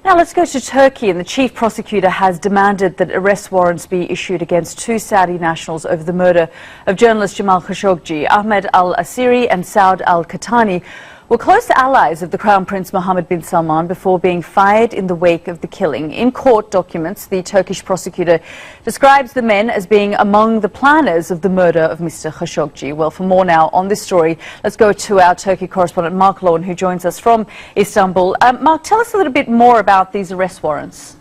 Now let's go to Turkey, and the chief prosecutor has demanded that arrest warrants be issued against two Saudi nationals over the murder of journalist Jamal Khashoggi. Ahmed Al-Assiri and Saud Al Qahtani were close allies of the Crown Prince Mohammed bin Salman before being fired in the wake of the killing. In court documents, the Turkish prosecutor describes the men as being among the planners of the murder of Mr. Khashoggi. Well, for more now on this story, let's go to our Turkey correspondent Mark Lawn, who joins us from Istanbul. Mark, tell us a little bit more about these arrest warrants.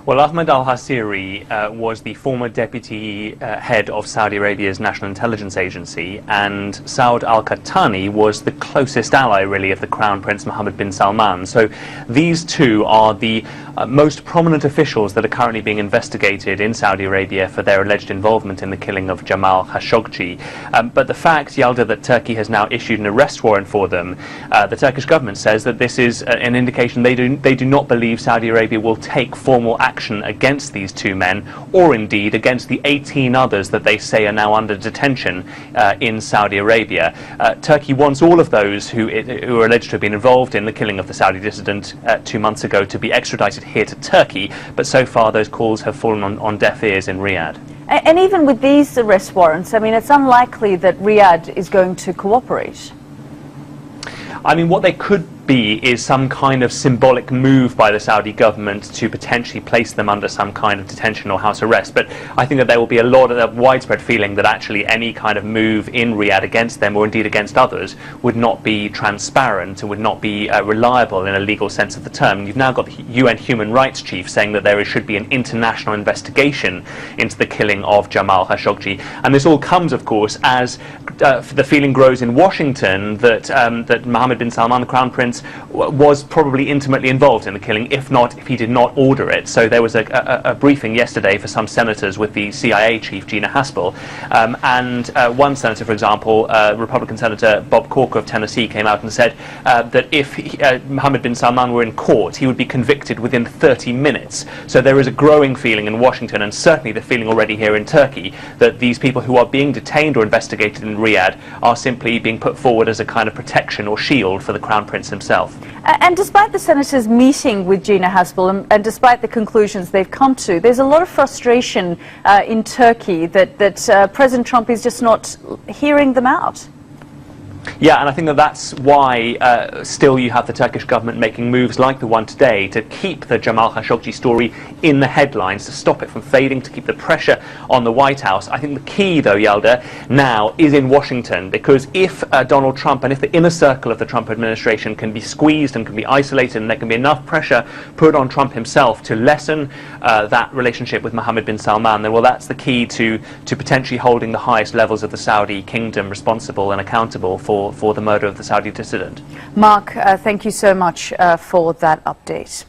Well, Ahmed Al-Assiri was the former deputy head of Saudi Arabia's National Intelligence Agency, and Saud Al Qahtani was the closest ally, really, of the Crown Prince Mohammed bin Salman. So these two are the most prominent officials that are currently being investigated in Saudi Arabia for their alleged involvement in the killing of Jamal Khashoggi. But the fact, Yalda, that Turkey has now issued an arrest warrant for them, the Turkish government says that this is an indication they do not believe Saudi Arabia will take formal action against these two men, or indeed against the 18 others that they say are now under detention in Saudi Arabia. Turkey wants all of those who are alleged to have been involved in the killing of the Saudi dissident 2 months ago to be extradited here to Turkey, but so far those calls have fallen on deaf ears in Riyadh. And even with these arrest warrants, I mean, it's unlikely that Riyadh is going to cooperate. I mean, what they could be is some kind of symbolic move by the Saudi government to potentially place them under some kind of detention or house arrest. But I think that there will be a lot of widespread feeling that actually any kind of move in Riyadh against them, or indeed against others, would not be transparent and would not be reliable in a legal sense of the term. You've now got the UN Human Rights Chief saying that there should be an international investigation into the killing of Jamal Khashoggi. And this all comes, of course, as the feeling grows in Washington that that Mohammed bin Salman, the Crown Prince, was probably intimately involved in the killing, if he did not order it. So there was a briefing yesterday for some senators with the CIA chief, Gina Haspel, and one senator, for example, Republican Senator Bob Corker of Tennessee, came out and said that if Mohammed bin Salman were in court, he would be convicted within 30 minutes. So there is a growing feeling in Washington, and certainly the feeling already here in Turkey, that these people who are being detained or investigated in Riyadh are simply being put forward as a kind of protection or shield for the Crown Prince himself. And despite the senators meeting with Gina Haspel, and despite the conclusions they've come to, there's a lot of frustration in Turkey that President Trump is just not hearing them out. Yeah, and I think that that's why still you have the Turkish government making moves like the one today to keep the Jamal Khashoggi story in the headlines, to stop it from fading, to keep the pressure on the White House. I think the key, though, Yalda, now is in Washington, because if Donald Trump and if the inner circle of the Trump administration can be squeezed and can be isolated, and there can be enough pressure put on Trump himself to lessen that relationship with Mohammed bin Salman, then, well, that's the key to potentially holding the highest levels of the Saudi kingdom responsible and accountable for the murder of the Saudi dissident. Mark, thank you so much for that update.